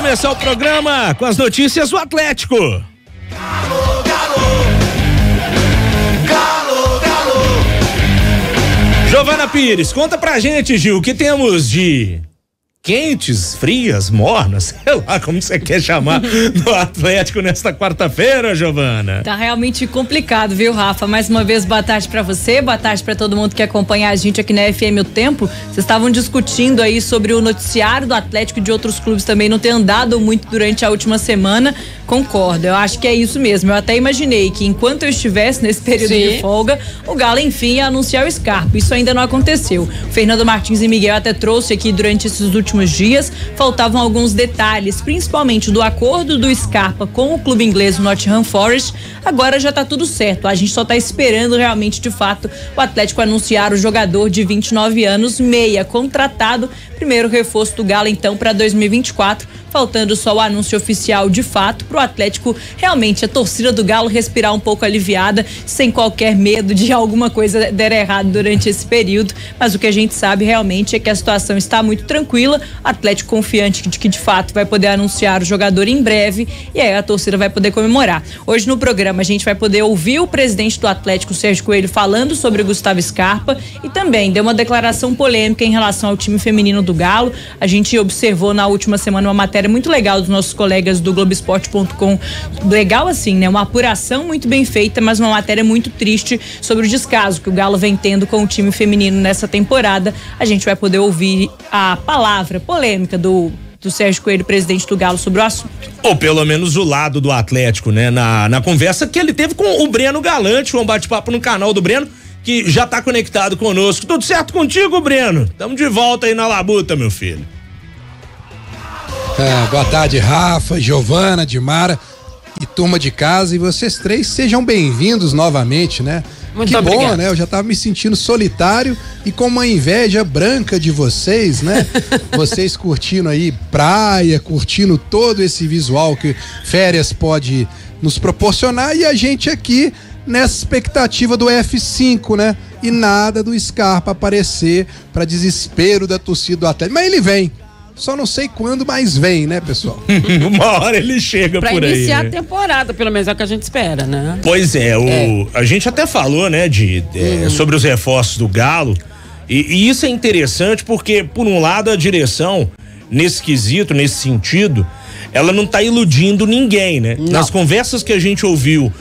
começar o programa com as notícias do Atlético. Galo, galo. Galo, galo. Giovana Pires, conta pra gente, Gil, o que temos de quentes, frias, mornas, sei lá como você quer chamar, do Atlético nesta quarta-feira, Giovana. Tá realmente complicado, viu, Rafa? Mais uma vez, boa tarde pra você, boa tarde pra todo mundo que acompanha a gente aqui na FM O Tempo. Vocês estavam discutindo aí sobre o noticiário do Atlético e de outros clubes também não ter andado muito durante a última semana. Concordo, eu acho que é isso mesmo. Eu até imaginei que enquanto eu estivesse nesse período de folga, o Galo, enfim, ia anunciar o Scarpa. Isso ainda não aconteceu. O Fernando Martins e Miguel até trouxe aqui durante esses últimos dias, faltavam alguns detalhes, principalmente do acordo do Scarpa com o clube inglês, o Nottingham Forest. Agora já tá tudo certo, a gente só tá esperando realmente, de fato, o Atlético anunciar o jogador de 29 anos, meia, contratado, primeiro reforço do Galo então para 2024, faltando só o anúncio oficial de fato pro Atlético, realmente a torcida do Galo respirar um pouco aliviada, sem qualquer medo de alguma coisa der errado durante esse período, mas o que a gente sabe realmente é que a situação está muito tranquila, Atlético confiante de que de fato vai poder anunciar o jogador em breve e aí a torcida vai poder comemorar. Hoje no programa a gente vai poder ouvir o presidente do Atlético, Sérgio Coelho, falando sobre o Gustavo Scarpa e também deu uma declaração polêmica em relação ao time feminino do Galo. A gente observou na última semana uma matéria muito legal dos nossos colegas do Globoesporte.com, legal assim, né? Uma apuração muito bem feita, mas uma matéria muito triste sobre o descaso que o Galo vem tendo com o time feminino nessa temporada. A gente vai poder ouvir a palavra polêmica do Sérgio Coelho, presidente do Galo, sobre o assunto. Ou pelo menos o lado do Atlético, né? Na conversa que ele teve com o Breno Galante, um bate-papo no canal do Breno, que já tá conectado conosco. Tudo certo contigo, Breno? Tamo de volta aí na labuta, meu filho. Boa tarde, Rafa, Giovana, Dimara e turma de casa, e vocês três sejam bem-vindos novamente, né? Muito que obrigado. bom, né? Eu já tava me sentindo solitário e com uma inveja branca de vocês, né? Vocês curtindo aí praia, curtindo todo esse visual que férias pode nos proporcionar, e a gente aqui nessa expectativa do F5, né? E nada do Scarpa aparecer para desespero da torcida do Atlético. Mas ele vem. Só não sei quando, mas vem, né, pessoal? Uma hora ele chega pra por aí. Pra iniciar né? a temporada, pelo menos é o que a gente espera, né? Pois é, a gente até falou, né, sobre os reforços do Galo, e isso é interessante porque, por um lado, a direção, nesse quesito, nesse sentido, ela não tá iludindo ninguém, né? Não. Nas conversas que a gente ouviu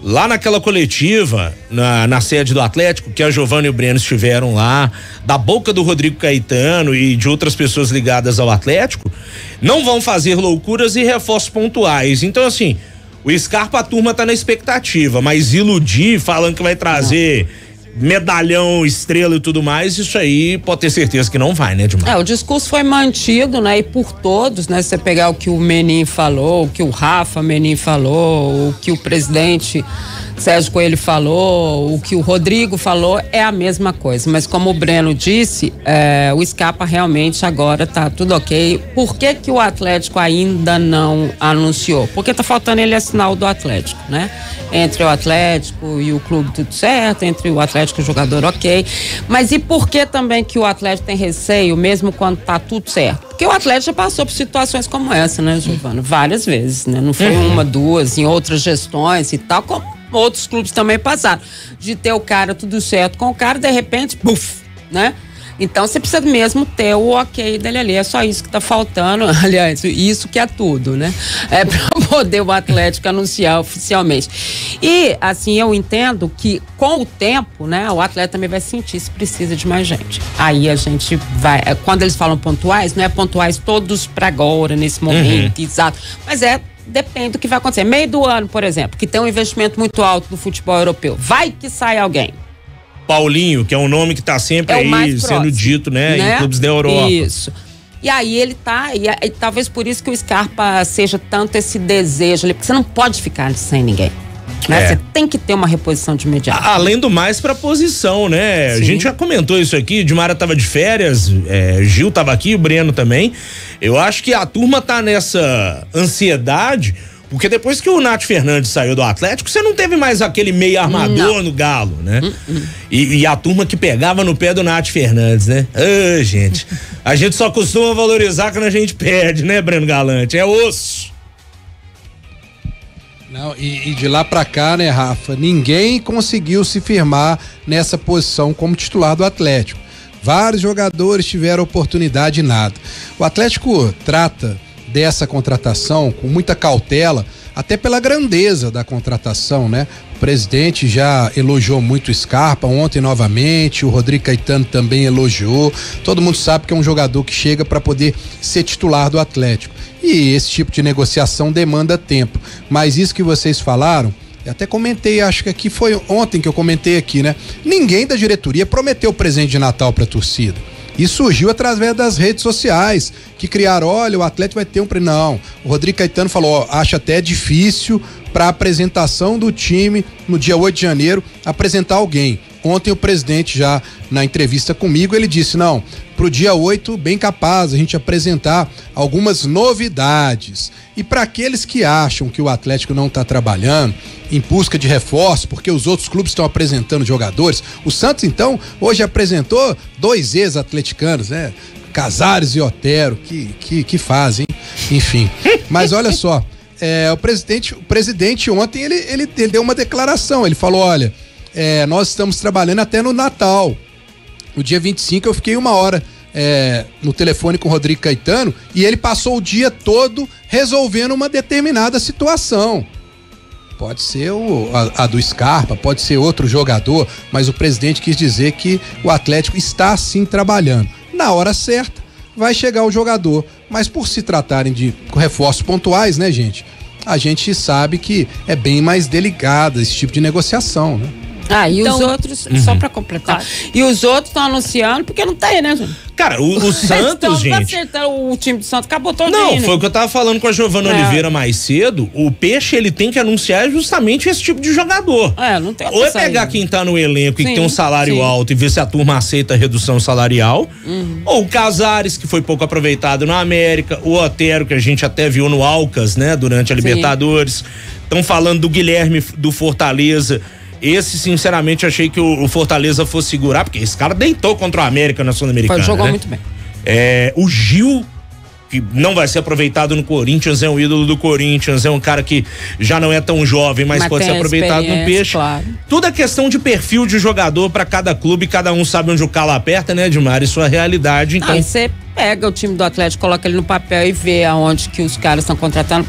lá naquela coletiva, na sede do Atlético, que a Giovana e o Breno estiveram lá, da boca do Rodrigo Caetano e de outras pessoas ligadas ao Atlético, não vão fazer loucuras e reforços pontuais. Então, assim, o Scarpa, a turma tá na expectativa, mas iludir, falando que vai trazer medalhão, estrela e tudo mais, isso aí pode ter certeza que não vai, né, Dilma? O discurso foi mantido, né, e por todos, né, você pegar o que o Menin falou, o que o Rafa Menin falou, o que o presidente Sérgio Coelho falou, o que o Rodrigo falou, é a mesma coisa, mas como o Breno disse, o Scarpa realmente agora tá tudo ok. Por que que o Atlético ainda não anunciou? Porque tá faltando ele assinar o do Atlético, né? Entre o Atlético e o clube tudo certo, entre o Atlético e o jogador ok, mas e por que também que o Atlético tem receio, mesmo quando tá tudo certo? Porque o Atlético já passou por situações como essa, né, Giovana? Várias vezes, né? Não foi uma, duas, em outras gestões e tal, como outros clubes também passaram, de ter o cara tudo certo com o cara, de repente, puf, né? Então você precisa mesmo ter o ok dele ali, é só isso que tá faltando, aliás, isso que é tudo, né? É pra poder o Atlético anunciar oficialmente. E, assim, eu entendo que com o tempo, né, o atleta também vai sentir se precisa de mais gente. Aí a gente vai, quando eles falam pontuais, não é pontuais todos pra agora, nesse momento, exato, mas depende do que vai acontecer. Meio do ano, por exemplo, que tem um investimento muito alto no futebol europeu, vai que sai alguém. Paulinho, que é um nome que tá sempre aí sendo dito, né, em clubes da Europa. Isso. E aí ele tá, e talvez por isso que o Scarpa seja tanto esse desejo ali, porque você não pode ficar sem ninguém. Né? Você tem que ter uma reposição de imediato. Além do mais, pra posição, né? Sim. A gente já comentou isso aqui, Dimara tava de férias, Gil tava aqui, o Breno também. Eu acho que a turma tá nessa ansiedade Porque depois que o Nath Fernandes saiu do Atlético, você não teve mais aquele meio armador no Galo, né? E a turma que pegava no pé do Nath Fernandes, né? Gente, a gente só costuma valorizar quando a gente perde, né, Breno Galante? É osso. Não, e de lá pra cá, né, Rafa, ninguém conseguiu se firmar nessa posição como titular do Atlético. Vários jogadores tiveram oportunidade e nada. O Atlético trata dessa contratação com muita cautela, até pela grandeza da contratação, né? O presidente já elogiou muito o Scarpa ontem novamente, o Rodrigo Caetano também elogiou. Todo mundo sabe que é um jogador que chega para poder ser titular do Atlético. E esse tipo de negociação demanda tempo. Mas isso que vocês falaram, eu até comentei, acho que aqui foi ontem que eu comentei aqui, né? Ninguém da diretoria prometeu presente de Natal para a torcida. E surgiu através das redes sociais, que criaram, olha, o Atlético vai ter um... Não, o Rodrigo Caetano falou, ó, acho até difícil para a apresentação do time no dia 8 de janeiro apresentar alguém. Ontem o presidente já na entrevista comigo, ele disse, não, pro dia 8 bem capaz a gente apresentar algumas novidades. E para aqueles que acham que o Atlético não está trabalhando em busca de reforço, porque os outros clubes estão apresentando jogadores, o Santos então hoje apresentou 2 ex-atleticanos, né? Casares e Otero, que fazem, enfim. Mas olha só, o presidente ontem ele deu uma declaração, ele falou, olha, nós estamos trabalhando até no Natal. No dia 25 eu fiquei 1 hora no telefone com o Rodrigo Caetano e ele passou o dia todo resolvendo uma determinada situação. Pode ser a do Scarpa, pode ser outro jogador, mas o presidente quis dizer que o Atlético está sim trabalhando. Na hora certa vai chegar o jogador, mas por se tratarem de reforços pontuais, né, gente? A gente sabe que é bem mais delicado esse tipo de negociação, né? E então, os outros, só pra completar, e os outros estão anunciando porque não tem, né, gente? Cara, o Santos, gente... O time do Santos acabou todo Não, foi o que eu tava falando com a Giovana Oliveira mais cedo, o Peixe, ele tem que anunciar justamente esse tipo de jogador. Não tem ou é pegar quem tá no elenco e que tem um salário alto e ver se a turma aceita a redução salarial, ou o Casares, que foi pouco aproveitado na América, o Otero, que a gente até viu no Alcas, né, durante a Libertadores. Estão falando do Guilherme do Fortaleza. Esse, sinceramente, achei que o Fortaleza fosse segurar, porque esse cara deitou contra o América na Sul-Americana. Jogou, né? Muito bem. O Gil, que não vai ser aproveitado no Corinthians, é um ídolo do Corinthians, é um cara que já não é tão jovem, mas pode ser aproveitado no Peixe. Claro. Tudo é questão de perfil de jogador para cada clube, cada um sabe onde o calo aperta, né, Edmar? Isso é a realidade, então... Aí você pega o time do Atlético, coloca ele no papel e vê aonde que os caras estão contratando,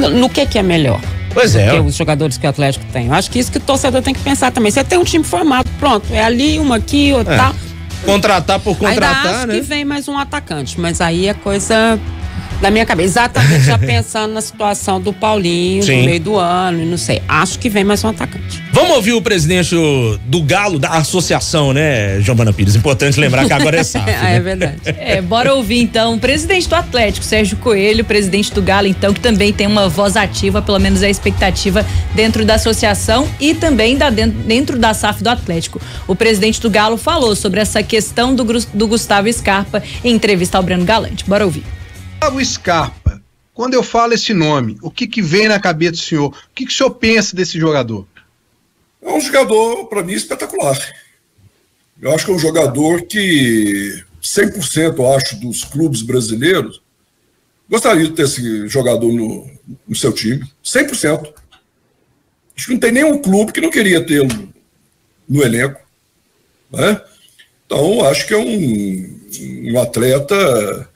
no que é melhor. Pois é. Porque os jogadores que o Atlético tem. Eu acho que isso que o torcedor tem que pensar também. Você tem um time formado, pronto, é ali, uma aqui, outra tal. Contratar por contratar, ainda acho né? que vem mais um atacante, mas aí é coisa da minha cabeça. Exatamente, já pensando na situação do Paulinho no meio do ano, e não sei. Acho que vem mais um atacante. Vamos ouvir o presidente do Galo, da associação, né, Giovana Pires? Importante lembrar que agora é SAF. É verdade. Bora ouvir então o presidente do Atlético, Sérgio Coelho, presidente do Galo, então, que também tem uma voz ativa, pelo menos é a expectativa dentro da associação e também dentro da SAF do Atlético. O presidente do Galo falou sobre essa questão do Gustavo Scarpa em entrevista ao Breno Galante. Bora ouvir. Gustavo Scarpa, quando eu falo esse nome, o que vem na cabeça do senhor? O que o senhor pensa desse jogador? É um jogador, para mim, espetacular. Eu acho que é um jogador que 100%, eu acho, dos clubes brasileiros gostaria de ter esse jogador no seu time. 100%. Acho que não tem nenhum clube que não queria tê-lo no elenco. Né? Então, acho que é um atleta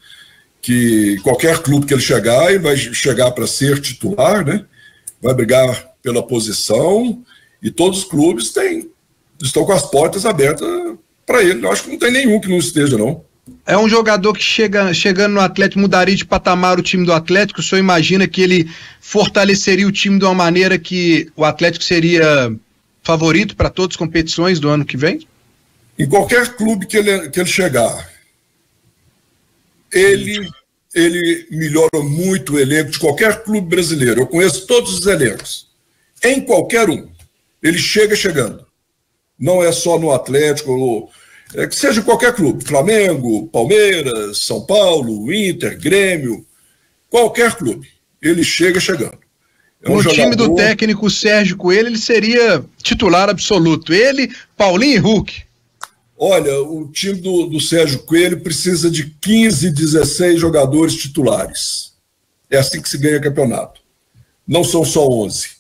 que qualquer clube que ele chegar, ele vai chegar para ser titular, né? Vai brigar pela posição, e todos os clubes estão com as portas abertas para ele. Eu acho que não tem nenhum que não esteja, não. É um jogador que chegando no Atlético, mudaria de patamar o time do Atlético? O senhor imagina que ele fortaleceria o time de uma maneira que o Atlético seria favorito para todas as competições do ano que vem? Em qualquer clube que ele chegar, ele melhora muito o elenco de qualquer clube brasileiro. Eu conheço todos os elencos. Em qualquer um. Ele chegando. Não é só no Atlético, que seja qualquer clube. Flamengo, Palmeiras, São Paulo, Inter, Grêmio. Qualquer clube. Ele chegando. No time do técnico Sérgio Coelho, ele seria titular absoluto. Ele, Paulinho e Hulk. Olha, o time do Sérgio Coelho precisa de 15, 16 jogadores titulares. É assim que se ganha campeonato. Não são só 11.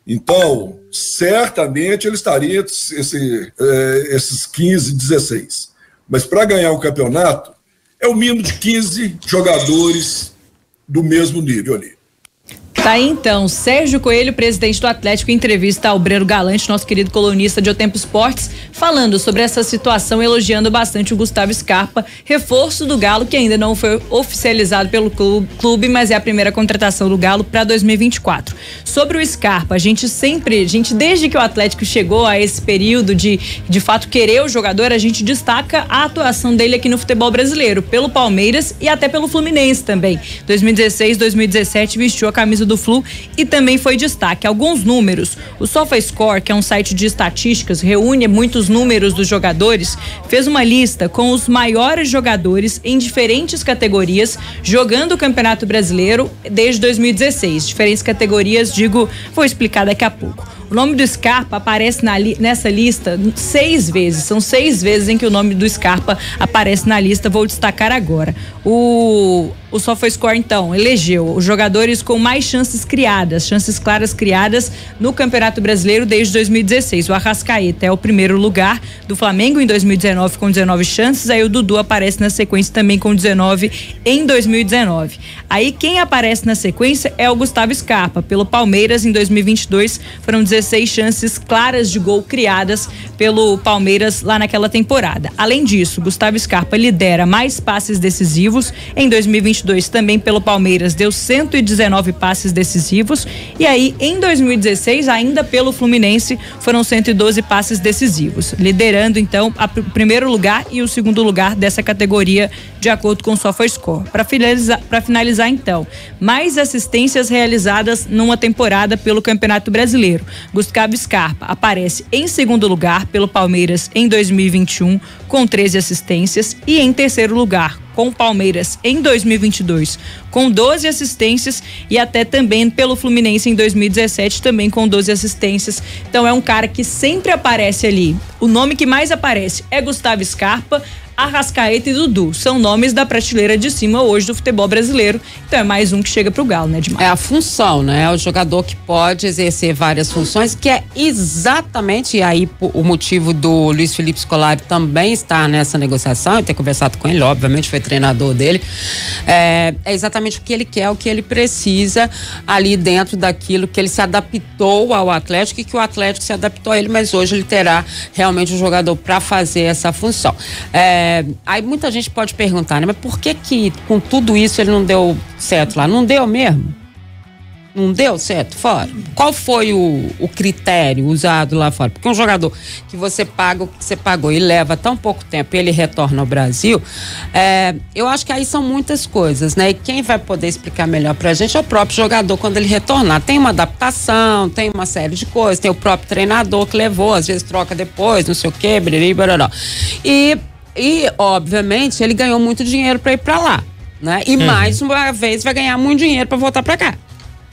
Então, certamente ele estaria esses 15, 16. Mas para ganhar o campeonato, é o mínimo de 15 jogadores do mesmo nível ali. Tá aí então, Sérgio Coelho, presidente do Atlético, em entrevista ao Breno Galante, nosso querido colunista de O Tempo Esportes, falando sobre essa situação, elogiando bastante o Gustavo Scarpa, reforço do Galo, que ainda não foi oficializado pelo clube, mas é a primeira contratação do Galo para 2024. Sobre o Scarpa, a gente desde que o Atlético chegou a esse período de fato querer o jogador, a gente destaca a atuação dele aqui no futebol brasileiro, pelo Palmeiras e até pelo Fluminense também. 2016, 2017 vestiu a camisa do Flu e também foi destaque. Alguns números. O SofaScore, que é um site de estatísticas, reúne muitos números dos jogadores, fez uma lista com os maiores jogadores em diferentes categorias jogando o Campeonato Brasileiro desde 2016. Diferentes categorias, vou explicar daqui a pouco. O nome do Scarpa aparece nessa lista 6 vezes. São 6 vezes em que o nome do Scarpa aparece na lista. Vou destacar agora. O SofaScore, então, elegeu os jogadores com mais chances claras criadas no Campeonato Brasileiro desde 2016. O Arrascaeta é o primeiro lugar do Flamengo em 2019 com 19 chances. Aí o Dudu aparece na sequência também com 19 em 2019. Aí quem aparece na sequência é o Gustavo Scarpa. Pelo Palmeiras, em 2022, foram 16 chances claras de gol criadas pelo Palmeiras lá naquela temporada. Além disso, Gustavo Scarpa lidera mais passes decisivos. Em 2022, também pelo Palmeiras, deu 119 passes decisivos. E aí, em 2016, ainda pelo Fluminense, foram 112 passes decisivos, liderando então o primeiro lugar e o segundo lugar dessa categoria, de acordo com o SofaScore. Para finalizar então, mais assistências realizadas numa temporada pelo Campeonato Brasileiro. Gustavo Scarpa aparece em segundo lugar pelo Palmeiras em 2021 com 13 assistências e em terceiro lugar com o Palmeiras em 2022 com 12 assistências e até também pelo Fluminense em 2017 também com 12 assistências. Então é um cara que sempre aparece ali. O nome que mais aparece é Gustavo Scarpa, Arrascaeta e Dudu. São nomes da prateleira de cima hoje do futebol brasileiro. Então é mais um que chega pro Galo, né, Edmar? É a função, né? É o jogador que pode exercer várias funções, que é exatamente, e aí o motivo do Luiz Felipe Scolari também estar nessa negociação, eu ter conversado com ele, obviamente foi treinador dele, é exatamente o que ele quer, o que ele precisa ali dentro daquilo que ele se adaptou ao Atlético e que o Atlético se adaptou a ele, mas hoje ele terá realmente um jogador para fazer essa função. Aí muita gente pode perguntar, né? Mas por que com tudo isso ele não deu certo lá? Não deu mesmo? Não deu certo fora? Qual foi o critério usado lá fora? Porque um jogador que você paga o que você pagou e leva tão pouco tempo e ele retorna ao Brasil, eu acho que aí são muitas coisas, né? E quem vai poder explicar melhor pra gente é o próprio jogador quando ele retornar. Tem uma adaptação, tem uma série de coisas, tem o próprio treinador que levou, às vezes troca depois, não sei o quê, barará. E, obviamente, ele ganhou muito dinheiro para ir para lá, né? E mais uma vez vai ganhar muito dinheiro para voltar para cá,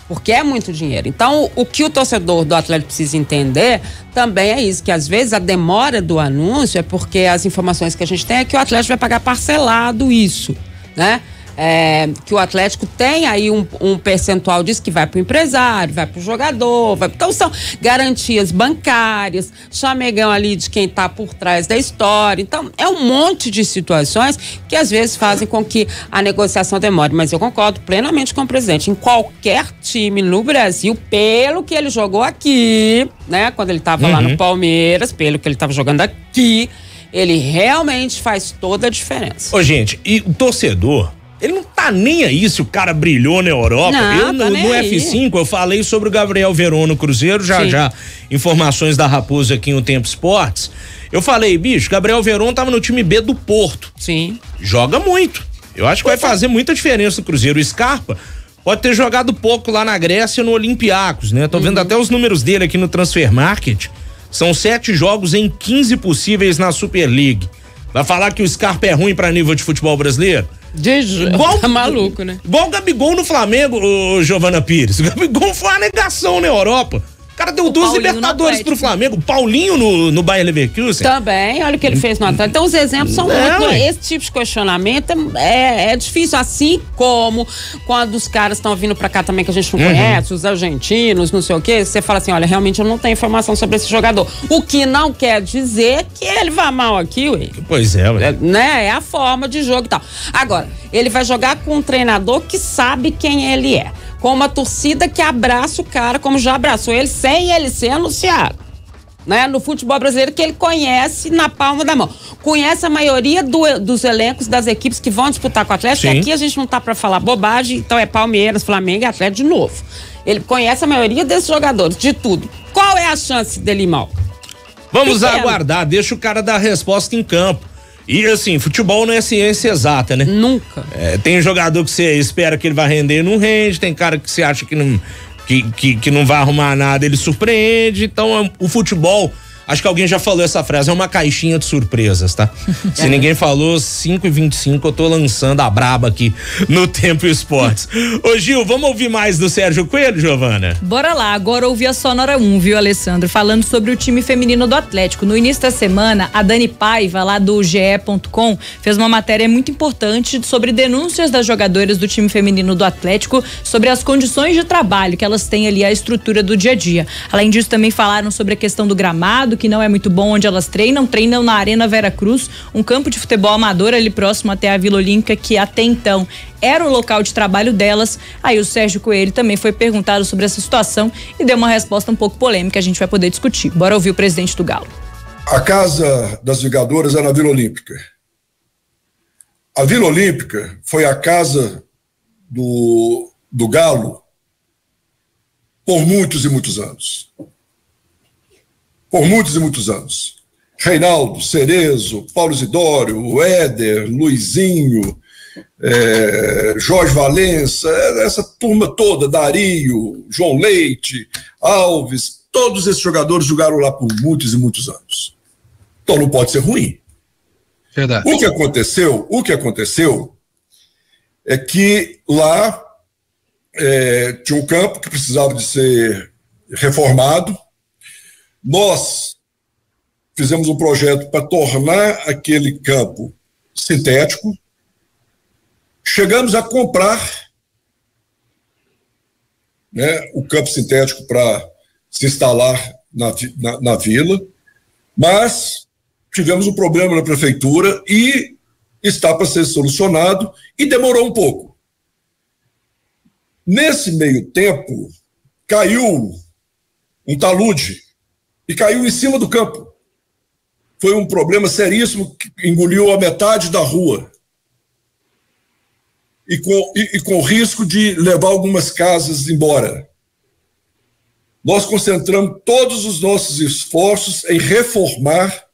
porque é muito dinheiro. Então, o que o torcedor do Atlético precisa entender também é isso, que às vezes a demora do anúncio é porque as informações que a gente tem é que o Atlético vai pagar parcelado isso, né? Que o Atlético tem aí um percentual disso que vai para o empresário, vai para o jogador, então são garantias bancárias, chamegão ali de quem está por trás da história. Então é um monte de situações que às vezes fazem com que a negociação demore, mas eu concordo plenamente com o presidente. Em qualquer time no Brasil, pelo que ele jogou aqui, né, quando ele estava lá no Palmeiras, pelo que ele estava jogando aqui, ele realmente faz toda a diferença. Ô, gente, e o torcedor, ele não tá nem aí se o cara brilhou na Europa. Não, no F5 eu falei sobre o Gabriel Veron no Cruzeiro, já informações da Raposa aqui no Tempo Esportes. Eu falei, bicho, Gabriel Veron tava no time B do Porto. Sim. Joga muito. Eu acho que vai fazer muita diferença no Cruzeiro. O Scarpa pode ter jogado pouco lá na Grécia no Olympiacos, né? Tô vendo até os números dele aqui no Transfer Market. São 7 jogos em 15 possíveis na Super League. Vai falar que o Scarpa é ruim pra nível de futebol brasileiro? Igual, tá maluco, né? Igual o Gabigol no Flamengo, ô Giovana Pires. O Gabigol foi uma negação na Europa. O cara deu 2 Libertadores pro Flamengo. Paulinho no Bayer Leverkusen. Também, olha o que ele fez no Atlético. Então os exemplos são muito. Esse tipo de questionamento é difícil. Assim como quando os caras estão vindo pra cá também que a gente não conhece, os argentinos, não sei o quê, você fala assim, olha, realmente eu não tenho informação sobre esse jogador. O que não quer dizer que ele vá mal aqui, ué. Pois é, ué. Né? É a forma de jogo e tal. Agora, ele vai jogar com um treinador que sabe quem ele é. Com uma torcida que abraça o cara como já abraçou ele, sem ele ser anunciado. Né? No futebol brasileiro que ele conhece na palma da mão. Conhece a maioria dos elencos das equipes que vão disputar com o Atlético. E aqui a gente não tá pra falar bobagem, então é Palmeiras, Flamengo e Atlético de novo. Ele conhece a maioria desses jogadores, de tudo. Qual é a chance dele ir mal? Vamos aguardar, deixa o cara dar a resposta em campo. E assim, futebol não é ciência exata, né? Nunca. Tem jogador que você espera que ele vai render e não rende, tem cara que você acha que não vai arrumar nada, ele surpreende. Então, o futebol, acho que alguém já falou essa frase, é uma caixinha de surpresas, tá? Se ninguém falou, 5h25, eu tô lançando a braba aqui no Tempo Esportes. Ô Gil, vamos ouvir mais do Sérgio Coelho, Giovana? Bora lá, agora ouvir a Sonora 1, viu, Alessandro? Falando sobre o time feminino do Atlético. No início da semana, a Dani Paiva, lá do GE.com, fez uma matéria muito importante sobre denúncias das jogadoras do time feminino do Atlético sobre as condições de trabalho que elas têm ali, a estrutura do dia a dia. Além disso, também falaram sobre a questão do gramado, que não é muito bom onde elas treinam na Arena Vera Cruz, um campo de futebol amador ali próximo até a Vila Olímpica, que até então era o local de trabalho delas. Aí o Sérgio Coelho também foi perguntado sobre essa situação e deu uma resposta um pouco polêmica, a gente vai poder discutir. Bora ouvir o presidente do Galo. A casa das jogadoras é na Vila Olímpica. A Vila Olímpica foi a casa do Galo por muitos e muitos anos. Por muitos e muitos anos. Reinaldo, Cerezo, Paulo Isidório, Éder, Luizinho, Jorge Valença, essa turma toda, Dario, João Leite, Alves, todos esses jogadores jogaram lá por muitos e muitos anos. Então não pode ser ruim. Verdade. O que aconteceu é que lá tinha um campo que precisava de ser reformado. Nós fizemos um projeto para tornar aquele campo sintético. Chegamos a comprar, né, o campo sintético para se instalar na vila, mas tivemos um problema na prefeitura e está para ser solucionado e demorou um pouco. Nesse meio tempo, caiu um talude e caiu em cima do campo. Foi um problema seríssimo que engoliu a metade da rua. E com risco de levar algumas casas embora. Nós concentramos todos os nossos esforços em reformar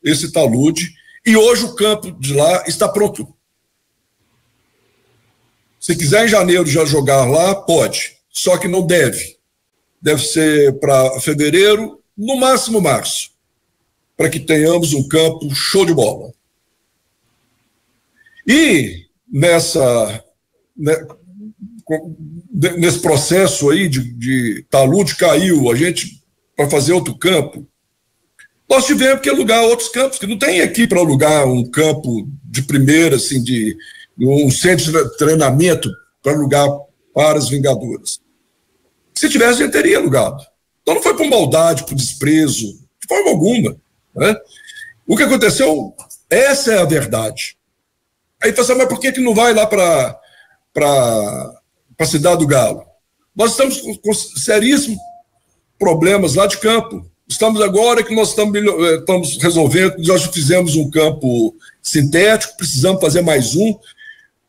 esse talude e hoje o campo de lá está pronto. Se quiser em janeiro já jogar lá, pode. Só que não deve. Deve ser para fevereiro, no máximo março, para que tenhamos um campo show de bola. E nesse processo aí de talude caiu, a gente, para fazer outro campo, nós tivemos que alugar outros campos, que não tem aqui para alugar um campo de primeira, assim, de um centro de treinamento para alugar para as Vingadoras. Se tivesse, a gente teria alugado. Então não foi por maldade, por desprezo, de forma alguma. Né? O que aconteceu, essa é a verdade. Aí você sabe, mas por que não vai lá para a Cidade do Galo? Nós estamos com seríssimos problemas lá de campo. Estamos agora que nós estamos resolvendo, nós já fizemos um campo sintético, precisamos fazer mais um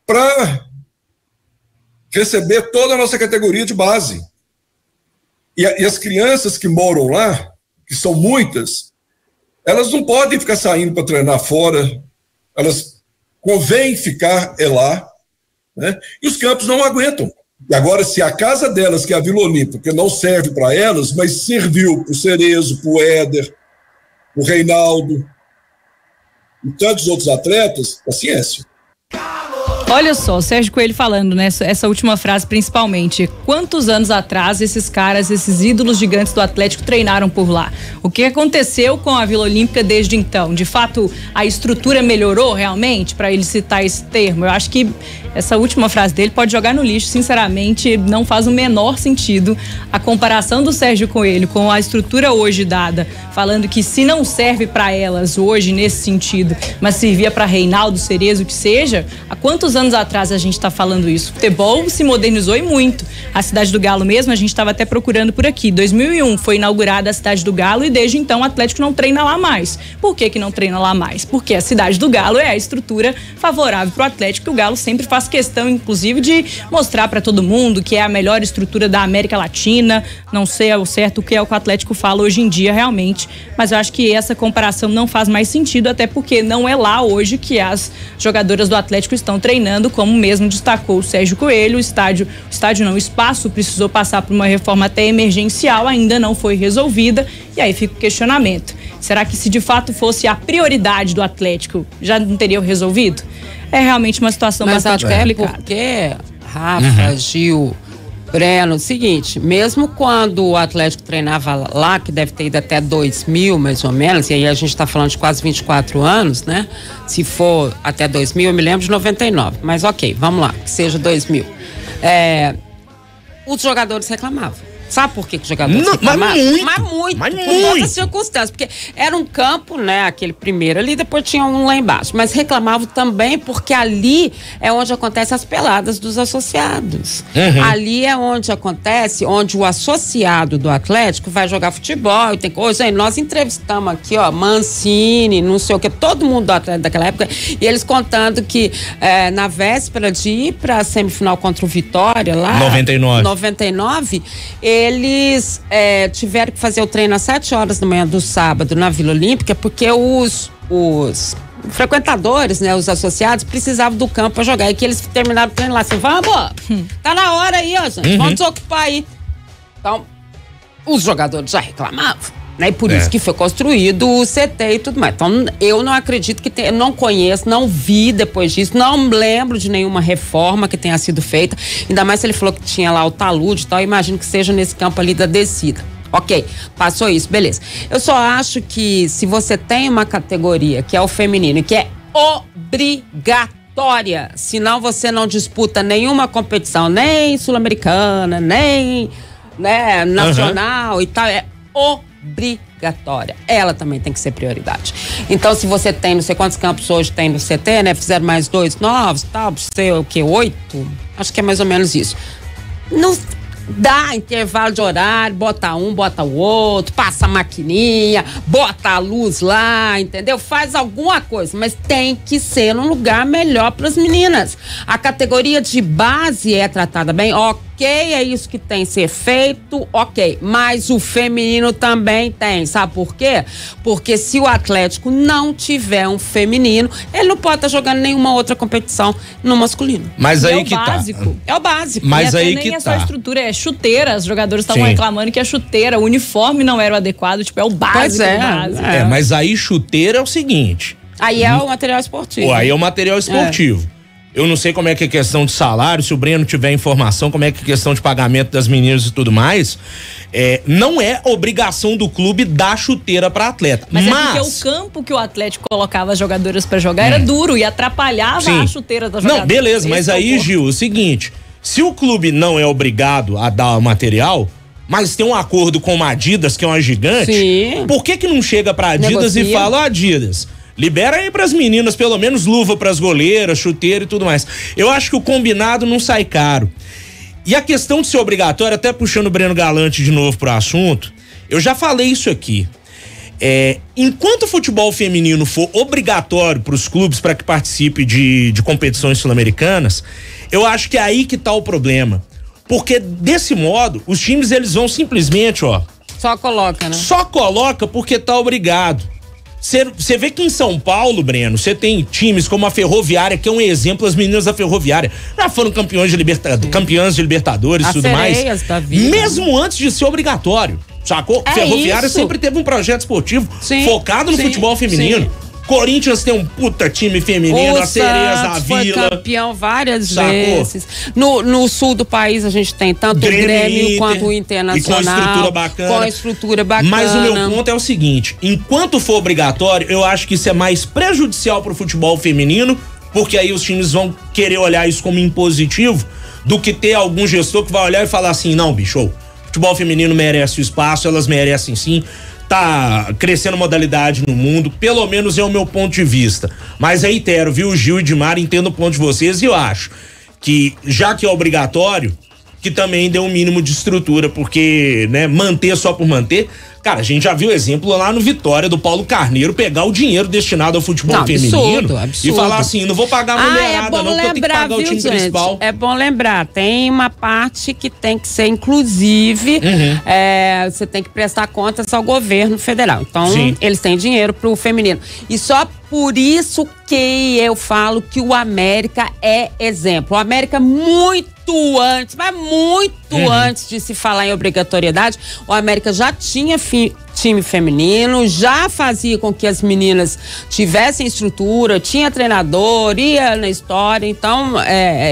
para receber toda a nossa categoria de base. E as crianças que moram lá, que são muitas, elas não podem ficar saindo para treinar fora, elas convém ficar lá, né? E os campos não aguentam. E agora, se a casa delas, que é a Vila Olímpica, que não serve para elas, mas serviu para o Cerezo, para o Éder, para o Reinaldo e tantos outros atletas, paciência. Olha só, o Sérgio Coelho falando, né? Essa última frase principalmente. Quantos anos atrás esses caras, esses ídolos gigantes do Atlético treinaram por lá? O que aconteceu com a Vila Olímpica desde então? De fato, a estrutura melhorou realmente, para ele citar esse termo? Eu acho que essa última frase dele pode jogar no lixo, sinceramente, não faz o menor sentido. A comparação do Sérgio Coelho com a estrutura hoje dada, falando que se não serve para elas hoje nesse sentido, mas servia para Reinaldo, Cerezo, o que seja, há quantos anos atrás a gente está falando isso? O futebol se modernizou e muito. A Cidade do Galo mesmo, a gente estava até procurando por aqui. 2001 foi inaugurada a Cidade do Galo e desde então o Atlético não treina lá mais. Por que não treina lá mais? Porque a Cidade do Galo é a estrutura favorável para o Atlético, que o Galo sempre faz questão, inclusive, de mostrar para todo mundo que é a melhor estrutura da América Latina. Não sei ao certo o que é o que o Atlético fala hoje em dia realmente, mas eu acho que essa comparação não faz mais sentido, até porque não é lá hoje que as jogadoras do Atlético estão treinando, como mesmo destacou o Sérgio Coelho. O espaço precisou passar por uma reforma até emergencial, ainda não foi resolvida, e aí fica o questionamento. Será que se de fato fosse a prioridade do Atlético, já não teriam resolvido? É realmente uma situação bastante complicada. Porque, Rafa, Gil, Breno, seguinte, mesmo quando o Atlético treinava lá, que deve ter ido até 2000 mais ou menos, e aí a gente está falando de quase 24 anos, né? Se for até 2000, eu me lembro de 99, mas ok, vamos lá, que seja 2000. Os jogadores reclamavam. Sabe por que os jogadores reclamavam? Mas muito. Por outras circunstâncias. Porque era um campo, né? Aquele primeiro ali, depois tinha um lá embaixo. Mas reclamavam também porque ali é onde acontecem as peladas dos associados. Ali é onde acontece, onde o associado do Atlético vai jogar futebol e tem coisa. Aí nós entrevistamos aqui, ó, Mancini, não sei o que, todo mundo do Atlético daquela época, e eles contando que na véspera de ir pra semifinal contra o Vitória lá. 99, eles tiveram que fazer o treino às 7 horas da manhã do sábado na Vila Olímpica, porque os frequentadores, né, os associados, precisavam do campo para jogar, e que eles terminaram o treino lá assim, vamos, tá na hora aí, ó, gente, vamos desocupar aí. Então, os jogadores já reclamavam, né, e por isso que foi construído o CT e tudo mais. Então, eu não acredito que eu não conheço, não vi depois disso, não lembro de nenhuma reforma que tenha sido feita, ainda mais se ele falou que tinha lá o talude e tal, imagino que seja nesse campo ali da descida. Ok, passou isso, beleza. Eu só acho que se você tem uma categoria que é o feminino, que é obrigatória, senão você não disputa nenhuma competição, nem sul-americana, nem, né, nacional e tal, é obrigatória. Ela também tem que ser prioridade. Então, se você tem, não sei quantos campos hoje tem no CT, né? Fizeram mais 2 novos, tal, sei o que, 8? Acho que é mais ou menos isso. Não dá intervalo de horário, bota um, bota o outro, passa a maquininha, bota a luz lá, entendeu? Faz alguma coisa, mas tem que ser num lugar melhor para as meninas. A categoria de base é tratada bem, ok, é isso que tem que ser feito, ok, mas o feminino também tem, sabe por quê? Porque se o Atlético não tiver um feminino, ele não pode estar jogando nenhuma outra competição no masculino. Mas aí que básico. tá. É o básico. Mas aí nem que é tá. só a estrutura, é chuteira. Os jogadores estavam reclamando que a chuteira, o uniforme não era o adequado, tipo, é o básico. Pois é, básico. Mas aí chuteira é o seguinte. Aí é o material esportivo. Aí é o material esportivo. Eu não sei como é que é questão de salário, se o Breno tiver informação, como é que é questão de pagamento das meninas e tudo mais. Não é obrigação do clube dar chuteira para atleta. Mas é porque o campo que o Atlético colocava as jogadoras para jogar era duro e atrapalhava a chuteira da jogadora. Não, beleza, mas aí, Gil, o seguinte, se o clube não é obrigado a dar o material, mas tem um acordo com a Adidas, que é uma gigante, por que não chega pra Adidas e fala, Adidas, libera aí pras meninas pelo menos luva pras goleiras, chuteiro e tudo mais. Eu acho que o combinado não sai caro. E a questão de ser obrigatório, até puxando o Breno Galante de novo pro assunto, eu já falei isso aqui. Enquanto o futebol feminino for obrigatório pros clubes para que participe de competições sul-americanas, eu acho que é aí que tá o problema. Porque desse modo, os times eles vão simplesmente, só coloca, né? Só coloca porque tá obrigado. Você vê que em São Paulo, Breno, você tem times como a Ferroviária, que é um exemplo, as meninas da Ferroviária já foram campeãs de Libertadores e tudo mais. Da vida, mesmo antes de ser obrigatório, sacou? Ferroviária sempre teve um projeto esportivo focado no futebol feminino. Corinthians tem um puta time feminino, O a Sereias da Santos foi Vila. campeão várias Sacou? vezes. No sul do país a gente tem tanto o Grêmio Inter, quanto o e Internacional. com estrutura bacana. Com a estrutura bacana. Mas o meu ponto é o seguinte, enquanto for obrigatório, eu acho que isso é mais prejudicial pro futebol feminino, porque aí os times vão querer olhar isso como impositivo, do que ter algum gestor que vai olhar e falar assim, não, bicho, o futebol feminino merece o espaço, elas merecem sim, tá crescendo modalidade no mundo, pelo menos é o meu ponto de vista. Mas reitero, viu, Gil e Dimar, entendo o ponto de vocês e eu acho que, já que é obrigatório, que também dê um mínimo de estrutura, porque, né, manter só por manter. Cara, a gente já viu exemplo lá no Vitória do Paulo Carneiro pegar o dinheiro destinado ao futebol feminino absurdo. e falar assim, não vou pagar a mulherada, não, porque eu tenho que pagar o time principal. É bom lembrar, tem uma parte que tem que ser inclusive, você tem que prestar contas ao governo federal. Então, eles têm dinheiro pro feminino. E só por isso que eu falo que o América é exemplo. O América muito antes, mas muito antes de se falar em obrigatoriedade, o América já tinha time feminino, já fazia com que as meninas tivessem estrutura, tinha treinador, ia na história. Então,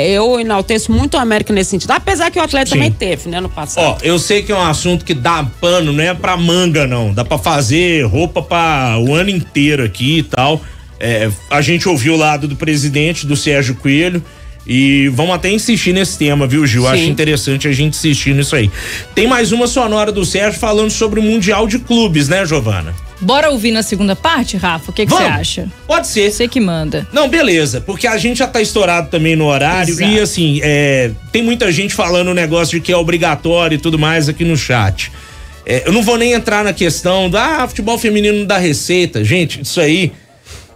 eu enalteço muito o América nesse sentido, apesar que o Atlético também teve, né, no passado. Ó, eu sei que é um assunto que dá pano, não é pra manga, não. Dá pra fazer roupa pra o ano inteiro aqui e tal. A gente ouviu o lado do presidente, do Sérgio Coelho, e vamos até insistir nesse tema, viu, Gil? Acho interessante a gente insistir nisso aí. Tem mais uma sonora do Sérgio falando sobre o Mundial de Clubes, né, Giovana? Bora ouvir na segunda parte, Rafa? O que você acha? Pode ser. Você que manda. Não, beleza, porque a gente já tá estourado também no horário. Exato. E assim, tem muita gente falando o negócio de que é obrigatório e tudo mais aqui no chat. Eu não vou nem entrar na questão do futebol feminino não dá receita. Gente, isso aí,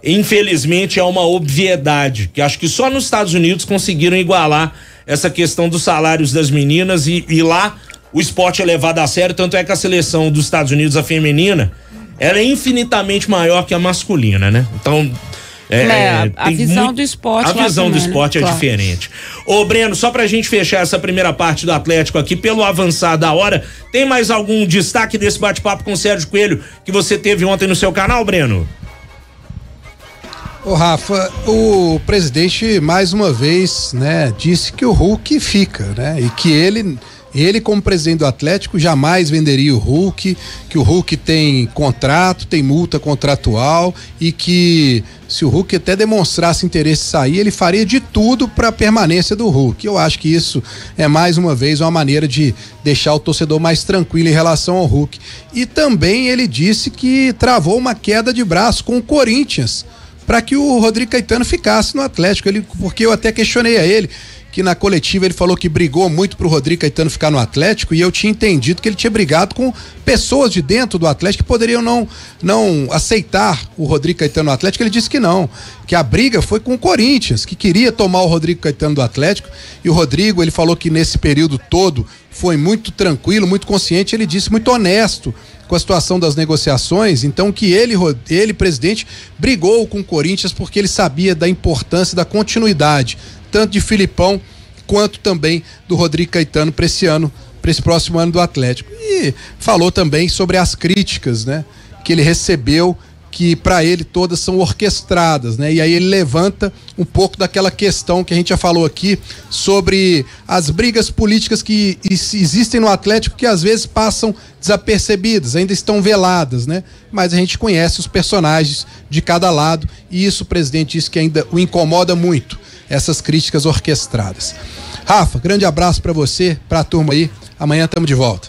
infelizmente, é uma obviedade, que acho que só nos Estados Unidos conseguiram igualar essa questão dos salários das meninas e lá o esporte é levado a sério, tanto é que a seleção dos Estados Unidos, a feminina, ela é infinitamente maior que a masculina, né? Então, a visão do esporte. A visão do esporte é diferente. Ô, Breno, só pra gente fechar essa primeira parte do Atlético aqui, pelo avançar da hora, tem mais algum destaque desse bate-papo com o Sérgio Coelho que você teve ontem no seu canal, Breno? Ô Rafa, o presidente mais uma vez, né, disse que o Hulk fica, né, e que ele como presidente do Atlético jamais venderia o Hulk, que o Hulk tem contrato, tem multa contratual e que se o Hulk até demonstrasse interesse em sair, ele faria de tudo para a permanência do Hulk. Eu acho que isso é mais uma vez uma maneira de deixar o torcedor mais tranquilo em relação ao Hulk. E também ele disse que travou uma queda de braço com o Corinthians para que o Rodrigo Caetano ficasse no Atlético, porque eu até questionei a ele, que na coletiva ele falou que brigou muito pro Rodrigo Caetano ficar no Atlético, e eu tinha entendido que ele tinha brigado com pessoas de dentro do Atlético que poderiam não aceitar o Rodrigo Caetano no Atlético. Ele disse que não, que a briga foi com o Corinthians, que queria tomar o Rodrigo Caetano do Atlético, e o Rodrigo, ele falou que nesse período todo foi muito tranquilo, muito consciente, ele disse muito honesto com a situação das negociações, então que ele, presidente, brigou com o Corinthians porque ele sabia da importância da continuidade, tanto de Filipão quanto também do Rodrigo Caetano para esse próximo ano do Atlético. E falou também sobre as críticas, né, que ele recebeu, que para ele todas são orquestradas, né? E aí ele levanta um pouco daquela questão que a gente já falou aqui sobre as brigas políticas que existem no Atlético, que às vezes passam desapercebidas, ainda estão veladas, né? Mas a gente conhece os personagens de cada lado e isso o presidente disse que ainda o incomoda muito, essas críticas orquestradas. Rafa, grande abraço para você, para a turma aí. Amanhã estamos de volta.